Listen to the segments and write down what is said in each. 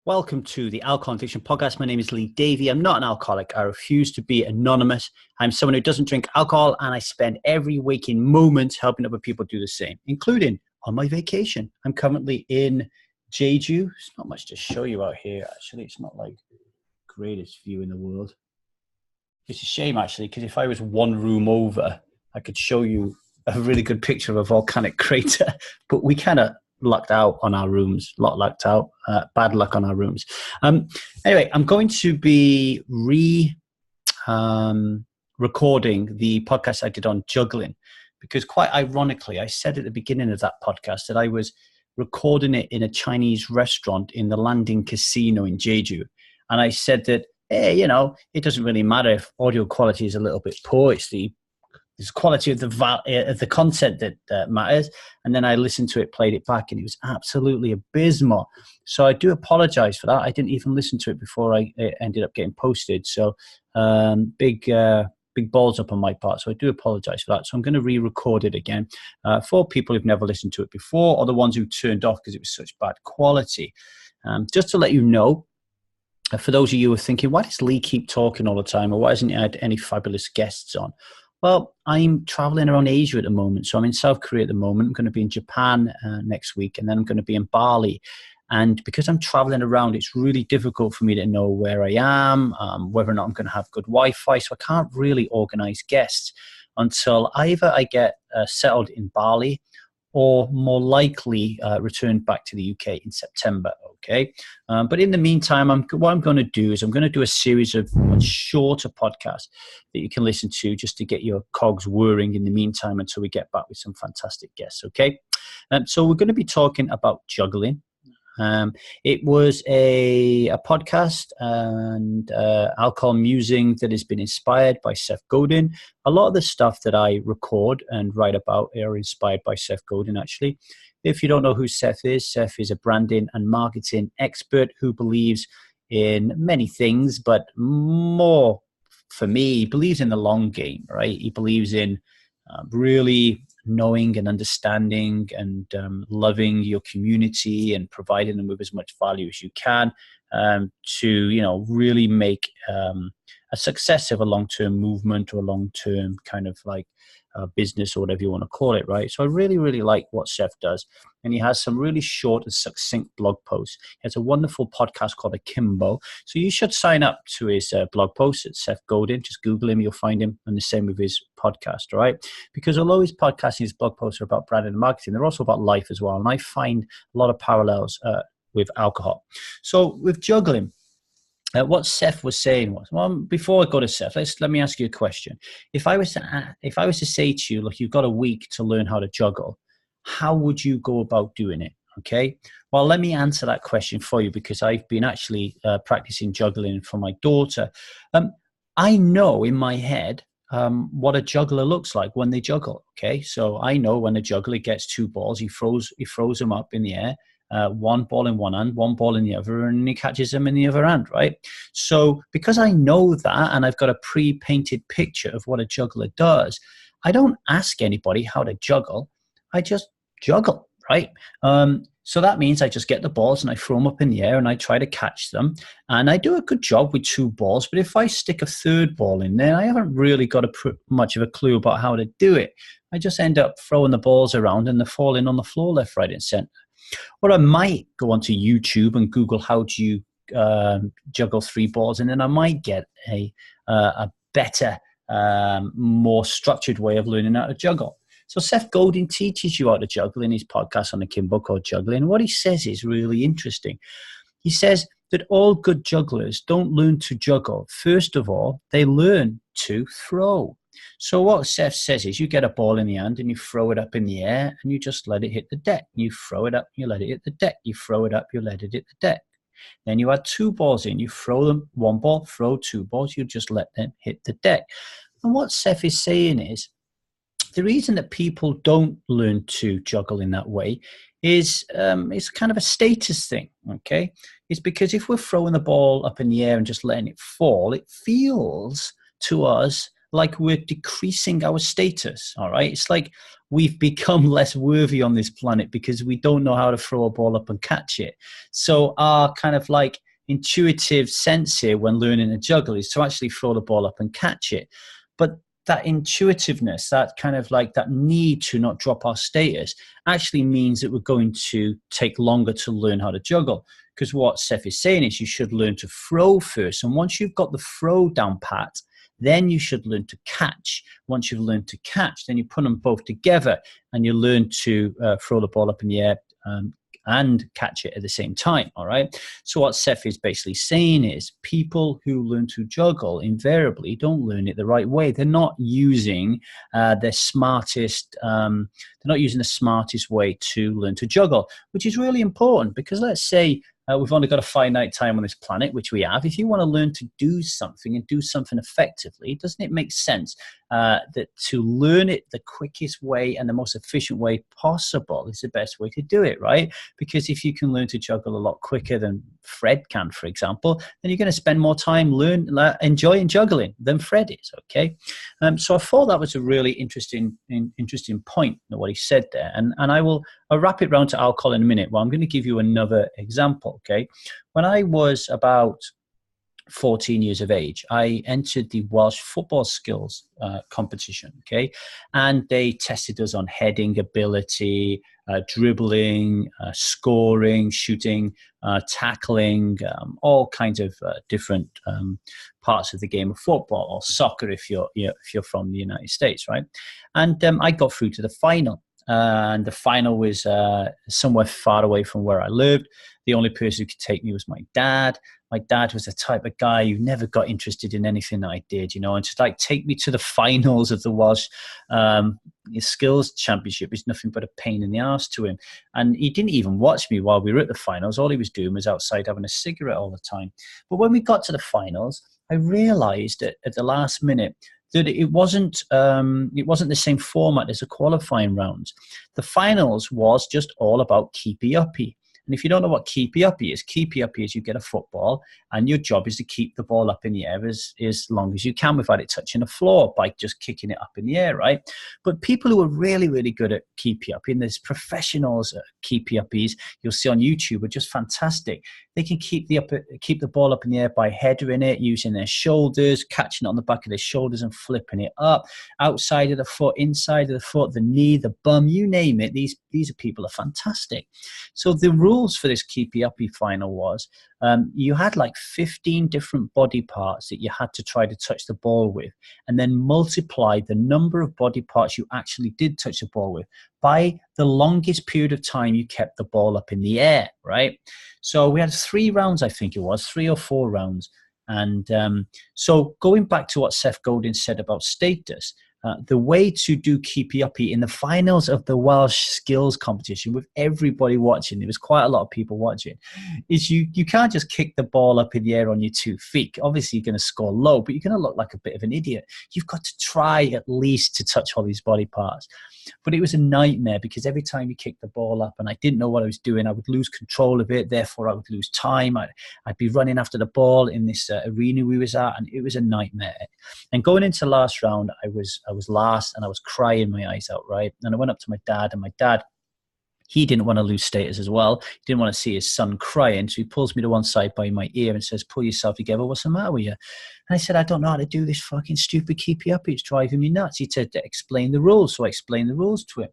Welcome to the Alcohol and Fiction Podcast. My name is Lee Davey. I'm not an alcoholic. I refuse to be anonymous. I'm someone who doesn't drink alcohol, and I spend every waking moment helping other people do the same, including on my vacation. I'm currently in Jeju. There's not much to show you out here, actually. It's not like the greatest view in the world. It's a shame, actually, because if I was one room over, I could show you a really good picture of a volcanic crater, but we kind of lucked out on our rooms, lucked out, bad luck on our rooms. Anyway, I'm going to be recording the podcast I did on juggling, because quite ironically, I said at the beginning of that podcast that I was recording it in a Chinese restaurant in the Landing Casino in Jeju. And I said that, hey, it doesn't really matter if audio quality is a little bit poor. It's the quality of the content that matters. And then I listened to it, played it back, and it was absolutely abysmal. So I do apologize for that. I didn't even listen to it before it ended up getting posted. So big balls up on my part. So I do apologize for that. So I'm going to re-record it again for people who've never listened to it before, or the ones who turned off because it was such bad quality. Just to let you know, for those of you who are thinking, why does Lee keep talking all the time, or why hasn't he had any fabulous guests on? Well, I'm traveling around Asia at the moment. So I'm in South Korea at the moment. I'm going to be in Japan next week, and then I'm going to be in Bali. And because I'm traveling around, it's really difficult for me to know where I am, whether or not I'm going to have good Wi-Fi. So I can't really organize guests until either I get settled in Bali, or more likely return back to the UK in September, okay? But in the meantime, what I'm going to do is I'm going to do a series of much shorter podcasts that you can listen to just to get your cogs whirring in the meantime until we get back with some fantastic guests, okay? So we're going to be talking about juggling. It was a podcast and alcohol musing that has been inspired by Seth Godin. A lot of the stuff that I record and write about are inspired by Seth Godin, actually. If you don't know who Seth is a branding and marketing expert who believes in many things, but more for me, he believes in the long game, right? He believes in really knowing and understanding and loving your community and providing them with as much value as you can to, really make a success of a long-term movement or a long-term kind of like business or whatever you want to call it, right? So I really, really like what Seth does. And he has some really short and succinct blog posts. He has a wonderful podcast called Akimbo. So you should sign up to his blog posts at Seth Godin. Just Google him, you'll find him, and the same with his podcast, all right? Because although his podcast and his blog posts are about branding and marketing, they're also about life as well. And I find a lot of parallels with alcohol. So with juggling, what Seth was saying was, well, before I go to Seth, let me ask you a question. If I was to say to you, look, you've got a week to learn how to juggle, how would you go about doing it? Okay. Well, let me answer that question for you, because I've been actually practicing juggling for my daughter. I know in my head what a juggler looks like when they juggle. Okay. So I know when a juggler gets two balls, he throws them up in the air. One ball in one hand, one ball in the other, and he catches them in the other hand, right? So because I know that, and I've got a pre-painted picture of what a juggler does, I don't ask anybody how to juggle. I just juggle, right? So that means I just get the balls and I throw them up in the air and I try to catch them. And I do a good job with two balls, but if I stick a third ball in there, I haven't really got much of a clue about how to do it. I just end up throwing the balls around and they're falling on the floor left, right, and center. Or I might go onto YouTube and Google how do you juggle three balls, and then I might get a better, more structured way of learning how to juggle. So Seth Godin teaches you how to juggle in his podcast on Akimbo called Juggling. What he says is really interesting. He says that all good jugglers don't learn to juggle. First of all, they learn to throw. So what Seth says is you get a ball in the hand and you throw it up in the air and you just let it hit the deck. You throw it up, you let it hit the deck. You throw it up, you let it hit the deck. Then you add two balls in. You throw them, one ball, throw two balls. You just let them hit the deck. And what Seth is saying is the reason that people don't learn to juggle in that way is it's kind of a status thing, okay? It's because if we're throwing the ball up in the air and just letting it fall, it feels to us like we're decreasing our status, all right? It's like we've become less worthy on this planet because we don't know how to throw a ball up and catch it. So our kind of like intuitive sense here when learning to juggle is to actually throw the ball up and catch it. But that intuitiveness, that kind of like that need to not drop our status actually means that we're going to take longer to learn how to juggle. Because what Seth is saying is you should learn to throw first. And once you've got the throw down pat, then you should learn to catch. Once you've learned to catch, then you put them both together and you learn to throw the ball up in the air and catch it at the same time, all right? So what Seth is basically saying is people who learn to juggle invariably don't learn it the right way. They're not using their smartest, they're not using the smartest way to learn to juggle, which is really important because let's say we've only got a finite time on this planet, which we have. If you want to learn to do something and do something effectively, doesn't it make sense that to learn it the quickest way and the most efficient way possible is the best way to do it, right? Because if you can learn to juggle a lot quicker than Fred can, for example, then you're going to spend more time enjoying juggling than Fred is, okay? So I thought that was a really interesting point, what he said there. And I'll wrap it round to alcohol in a minute. Well, I'm going to give you another example, okay? When I was about 14 years of age, I entered the Welsh football skills competition, okay? And they tested us on heading ability, dribbling, scoring, shooting, tackling, all kinds of different parts of the game of football, or soccer if you're from the United States, right? And I got through to the final. And the final was somewhere far away from where I lived. The only person who could take me was my dad. My dad was the type of guy who never got interested in anything that I did, and to like take me to the finals of the Welsh skills championship is nothing but a pain in the arse to him. And he didn't even watch me while we were at the finals. All he was doing was outside having a cigarette all the time. But when we got to the finals, I realized at the last minute that it wasn't the same format as the qualifying rounds. The finals was just all about keepy-uppy. And if you don't know what keepy-uppy is you get a football and your job is to keep the ball up in the air as long as you can without it touching the floor by just kicking it up in the air, right? But people who are really, really good at keepy-uppy, and there's professionals at keepy-uppies you'll see on YouTube are just fantastic. They can keep the ball up in the air by headering it, using their shoulders, catching it on the back of their shoulders and flipping it up, outside of the foot, inside of the foot, the knee, the bum, you name it. These people are fantastic. So the rules for this keepy-uppy final was you had like 15 different body parts that you had to try to touch the ball with, and then multiply the number of body parts you actually did touch the ball with by the longest period of time you kept the ball up in the air, right? So we had 3 rounds, I think it was, 3 or 4 rounds. And so going back to what Seth Godin said about status, the way to do keepy-uppy in the finals of the Welsh skills competition with everybody watching, there was quite a lot of people watching, is you can't just kick the ball up in the air on your 2 feet. Obviously, you're going to score low, but you're going to look like a bit of an idiot. You've got to try at least to touch all these body parts. But it was a nightmare because every time you kicked the ball up and I didn't know what I was doing, I would lose control of it. Therefore, I would lose time. I'd be running after the ball in this arena we was at, and it was a nightmare. And going into last round, I was last and I was crying my eyes out, right? And I went up to my dad, and my dad, he didn't want to lose status as well. He didn't want to see his son crying. So he pulls me to one side by my ear and says, "Pull yourself together. What's the matter with you?" And I said, "I don't know how to do this fucking stupid keepy-uppy. It's driving me nuts." He said, "Explain the rules." So I explained the rules to him.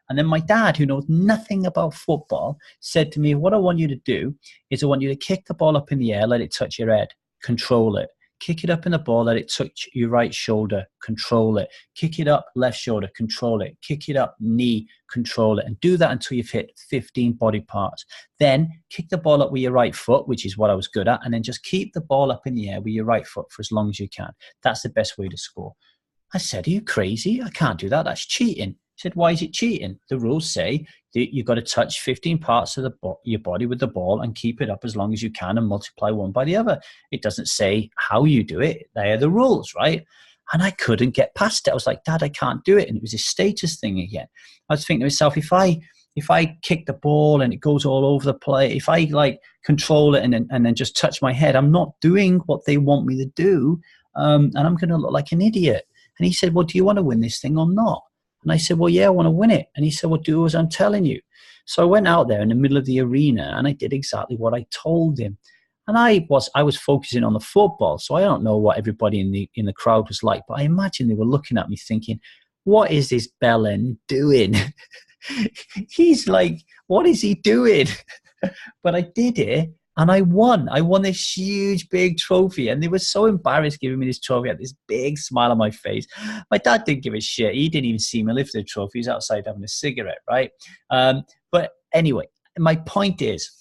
And then my dad, who knows nothing about football, said to me, "What I want you to do is I want you to kick the ball up in the air, let it touch your head, control it. Kick it up in the ball, let it touch your right shoulder, control it. Kick it up, left shoulder, control it. Kick it up, knee, control it. And do that until you've hit 15 body parts. Then kick the ball up with your right foot, which is what I was good at, and then just keep the ball up in the air with your right foot for as long as you can. That's the best way to score." I said, "Are you crazy? I can't do that. That's cheating." He said, "Why is it cheating? The rules say that you've got to touch 15 parts of your body with the ball and keep it up as long as you can and multiply one by the other. It doesn't say how you do it. They are the rules, right?" And I couldn't get past it. I was like, "Dad, I can't do it." And it was a status thing again. I was thinking to myself, if I kick the ball and it goes all over the place, if I like control it and then just touch my head, I'm not doing what they want me to do, and I'm going to look like an idiot. And he said, "Well, do you want to win this thing or not?" And I said, well, yeah, I want to win it. And he said, well, do as I'm telling you. So I went out there in the middle of the arena and I did exactly what I told him. And I was focusing on the football, so I don't know what everybody in the crowd was like, but I imagine they were looking at me thinking, what is this bellend doing? He's like, what is he doing? But I did it. And I won. I won this huge, big trophy. And they were so embarrassed giving me this trophy. I had this big smile on my face. My dad didn't give a shit. He didn't even see me lift the trophy. He was outside having a cigarette, right? But anyway, my point is,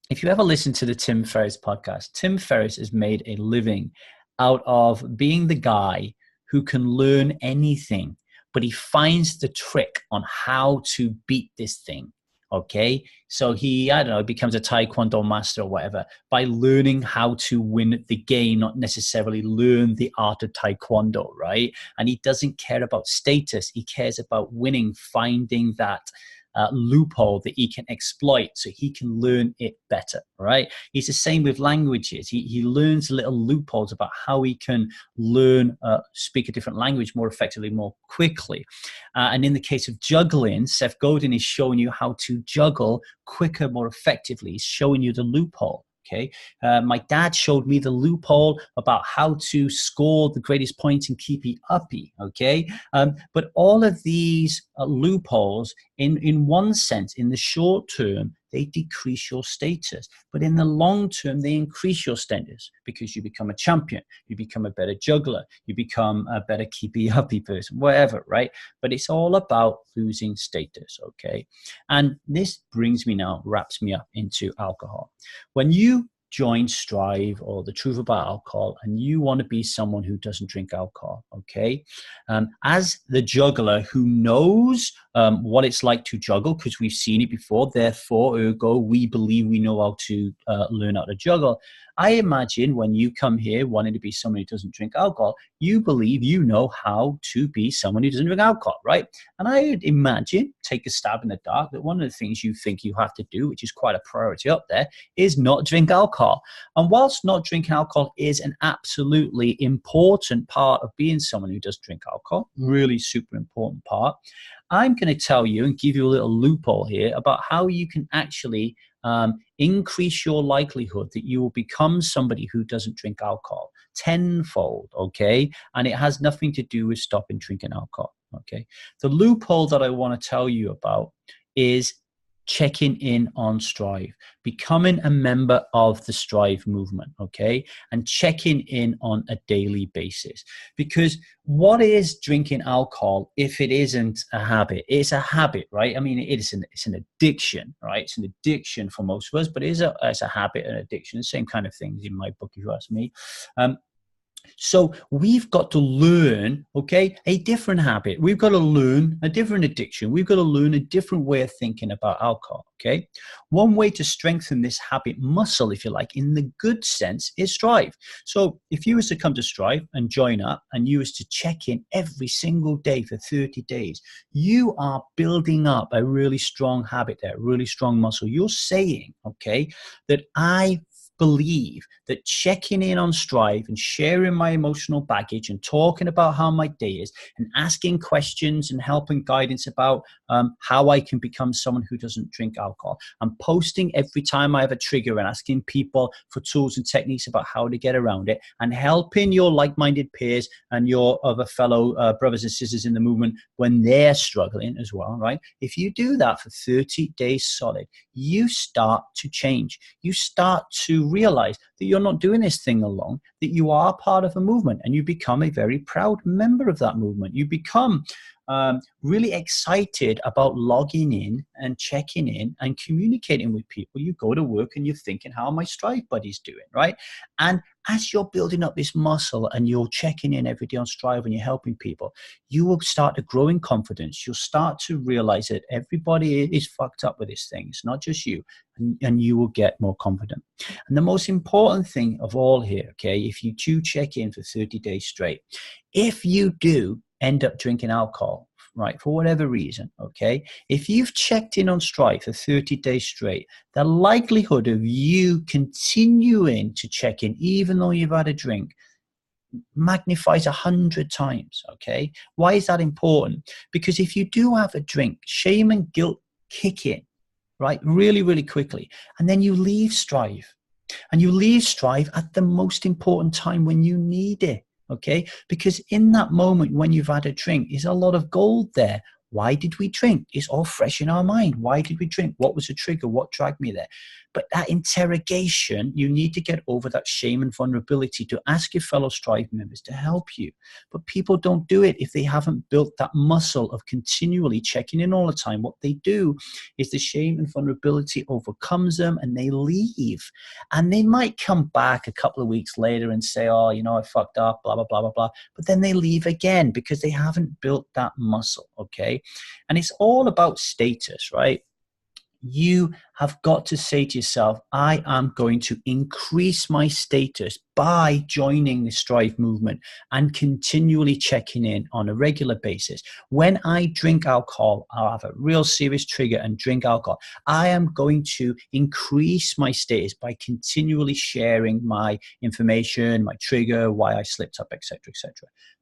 if you ever listen to the Tim Ferriss podcast, Tim Ferriss has made a living out of being the guy who can learn anything, but he finds the trick on how to beat this thing. Okay, so he becomes a Taekwondo master or whatever by learning how to win the game, not necessarily learn the art of Taekwondo, right? And he doesn't care about status. He cares about winning, finding that loophole that he can exploit so he can learn it better, right? He's the same with languages. He learns little loopholes about how he can learn, speak a different language more effectively, more quickly. And in the case of juggling, Seth Godin is showing you how to juggle quicker, more effectively. He's showing you the loophole. Okay, my dad showed me the loophole about how to score the greatest points and keep it uppy. Okay, but all of these loopholes, in one sense, in the short term, they decrease your status, but in the long term, they increase your status because you become a champion, you become a better juggler, you become a better keepy uppy person, whatever, right? But it's all about losing status. Okay, and this wraps me up into alcohol. When you join Strive or the Truth About Alcohol and you want to be someone who doesn't drink alcohol, okay, as the juggler who knows what it's like to juggle, because we've seen it before, therefore ergo we believe we know how to learn how to juggle. I imagine when you come here wanting to be someone who doesn't drink alcohol, you believe you know how to be someone who doesn't drink alcohol, right? And I would imagine, take a stab in the dark, that one of the things you think you have to do, which is quite a priority up there, is not drink alcohol. And whilst not drinking alcohol is an absolutely important part of being someone who does drink alcohol, really super important part, I'm going to tell you and give you a little loophole here about how you can actually increase your likelihood that you will become somebody who doesn't drink alcohol tenfold, okay? And it has nothing to do with stopping drinking alcohol, okay? The loophole that I want to tell you about is checking in on Strive, becoming a member of the Strive movement, okay? And checking in on a daily basis. Because what is drinking alcohol if it isn't a habit? It's a habit, right? I mean, it's an addiction, right? It's an addiction for most of us, but it's a habit, an addiction, same kind of things in my book, if you ask me. So we've got to learn, okay, a different habit. We've got to learn a different addiction. We've got to learn a different way of thinking about alcohol, okay? One way to strengthen this habit muscle, if you like, in the good sense, is Strive. So if you was to come to Strive and join up and you was to check in every single day for 30 days, you are building up a really strong habit there, really strong muscle. You're saying, okay, that I believe that checking in on Strive and sharing my emotional baggage and talking about how my day is and asking questions and helping guidance about how I can become someone who doesn't drink alcohol. I'm posting every time I have a trigger and asking people for tools and techniques about how to get around it and helping your like-minded peers and your other fellow brothers and sisters in the movement when they're struggling as well, right? If you do that for 30 days solid, you start to change. You start to realize that you're not doing this thing alone, that you are part of a movement and you become a very proud member of that movement. You become really excited about logging in and checking in and communicating with people. You go to work and you're thinking, how are my Strive buddies doing, right? And as you're building up this muscle and you're checking in every day on Strive and you're helping people, you will start to grow in confidence. You'll start to realize that everybody is fucked up with this thing. It's not just you. And you will get more confident. And the most important thing of all here, okay, if you do check in for 30 days straight, if you do end up drinking alcohol, right, for whatever reason, okay, if you've checked in on Strive for 30 days straight, the likelihood of you continuing to check in, even though you've had a drink, magnifies 100 times. Okay. Why is that important? Because if you do have a drink, shame and guilt kick in, right? Really, really quickly. And then you leave Strive. And you leave Strive at the most important time when you need it, okay? Because in that moment when you've had a drink, is a lot of gold there. Why did we drink? It's all fresh in our mind. Why did we drink? What was the trigger? What dragged me there? But that interrogation, you need to get over that shame and vulnerability to ask your fellow Strive members to help you. But people don't do it if they haven't built that muscle of continually checking in all the time. What they do is the shame and vulnerability overcomes them and they leave. And they might come back a couple of weeks later and say, oh, you know, I fucked up, blah, blah, blah, blah, blah. But then they leave again because they haven't built that muscle, okay? And it's all about status, right? You have got to say to yourself, I am going to increase my status by joining the Strive movement and continually checking in on a regular basis. When I drink alcohol, I'll have a real serious trigger and drink alcohol. I am going to increase my status by continually sharing my information, my trigger, why I slipped up, etc., etc.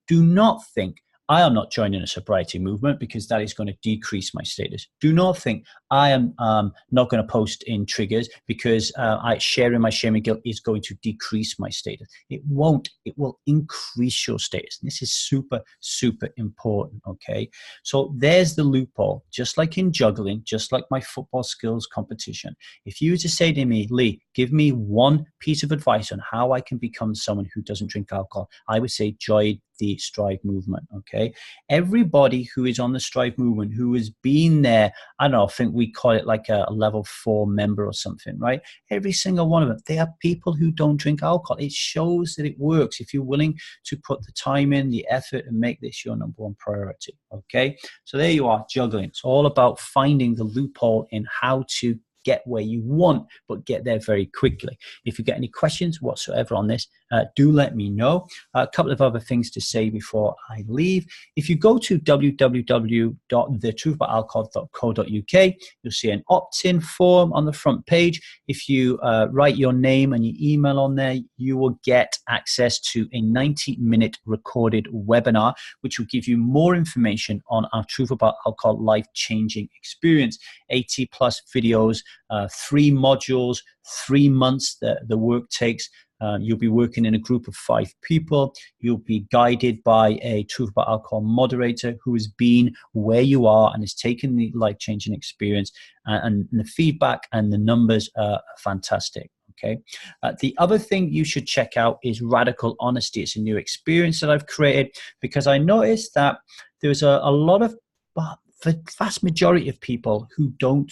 Do not think I am not joining a sobriety movement because that is going to decrease my status. Do not think I am not going to post in triggers because sharing my shame and guilt is going to decrease my status. It won't. It will increase your status. This is super, super important, okay? So there's the loophole. Just like in juggling, just like my football skills competition, if you were to say to me, Lee, give me one piece of advice on how I can become someone who doesn't drink alcohol, I would say join the Strive movement, okay? Everybody who is on the Strive movement, who has been there, I don't know, I think we call it like a level 4 member or something, right? Every single one of them, they are people who don't drink alcohol. It shows that it works if you're willing to put the time in, the effort, and make this your number one priority, okay? So there you are, juggling. It's all about finding the loophole in how to get where you want, but get there very quickly. If you get any questions whatsoever on this, do let me know. A couple of other things to say before I leave. If you go to www.thetruthaboutalcohol.co.uk, you'll see an opt-in form on the front page. If you write your name and your email on there, you will get access to a 90-minute recorded webinar, which will give you more information on our Truth About Alcohol life-changing experience. 80 plus videos, 3 modules, 3 months that the work takes. You'll be working in a group of 5 people. You'll be guided by a Truth About Alcohol moderator who has been where you are and has taken the life-changing experience, and the feedback and the numbers are fantastic. Okay. The other thing you should check out is Radical Honesty. It's a new experience that I've created because I noticed that there's a lot of, the vast majority of people who don't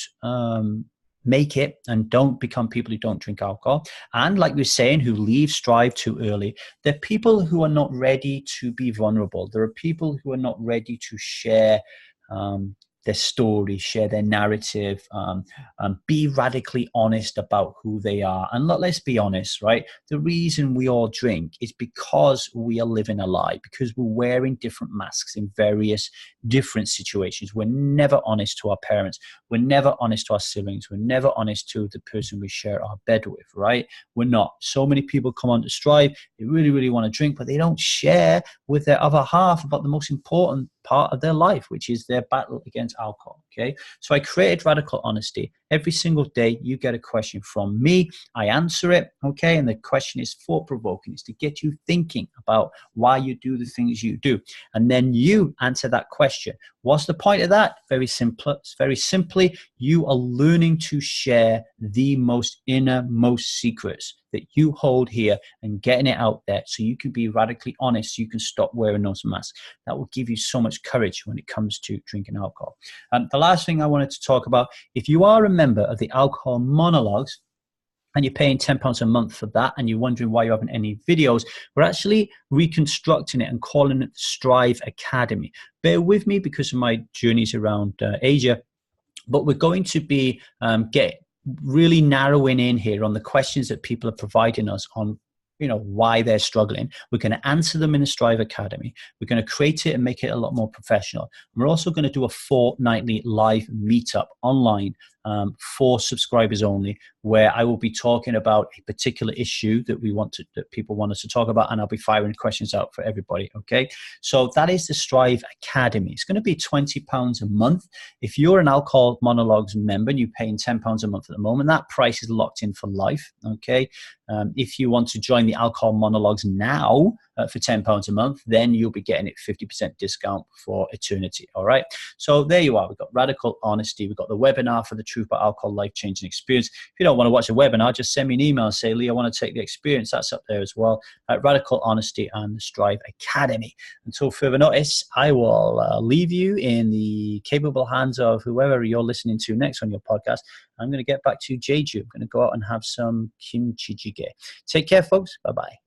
make it and don't become people who don't drink alcohol, and like we were saying, who leave Strive too early, they're people who are not ready to be vulnerable. There are people who are not ready to share their story, share their narrative, be radically honest about who they are. And let's be honest, right? The reason we all drink is because we are living a lie, because we're wearing different masks in various different situations. We're never honest to our parents. We're never honest to our siblings. We're never honest to the person we share our bed with, right? We're not. So many people come on to Strive, they really, really want to drink, but they don't share with their other half about the most important part of their life, which is their battle against alcohol. Okay, so I created Radical Honesty. Every single day you get a question from me, I answer it, okay, and the question is thought-provoking. It's to get you thinking about why you do the things you do, and then you answer that question. What's the point of that? Very simple. Very simply, you are learning to share the most innermost secrets that you hold here and getting it out there so you can be radically honest, so you can stop wearing those masks. That will give you so much courage when it comes to drinking alcohol. The last thing I wanted to talk about, if you are a member of the Alcohol Monologues, and you're paying £10 a month for that, and you're wondering why you haven't any videos, we're actually reconstructing it and calling it Strive Academy. Bear with me because of my journeys around Asia, but we're going to be really narrowing in here on the questions that people are providing us on, why they're struggling. We're going to answer them in the Strive Academy. We're going to create it and make it a lot more professional. We're also going to do a fortnightly live meetup online for subscribers only, where I will be talking about a particular issue that people want us to talk about, and I'll be firing questions out for everybody. Okay, so that is the Strive Academy. It's going to be £20 a month. If you're an Alcohol Monologues member and you're paying £10 a month at the moment, that price is locked in for life. Okay, if you want to join the Alcohol Monologues now for £10 a month, then you'll be getting it 50% discount for eternity. All right, so there you are. We've got Radical Honesty. We've got the webinar for the Truth About Alcohol Life-Changing Experience. If you don't want to watch a webinar, just send me an email and say, Lee, I want to take the experience. That's up there as well. Radical Honesty and the Strive Academy. Until further notice, I will leave you in the capable hands of whoever you're listening to next on your podcast. I'm going to get back to Jeju. I'm going to go out and have some kimchi jjigae. Take care, folks. Bye-bye.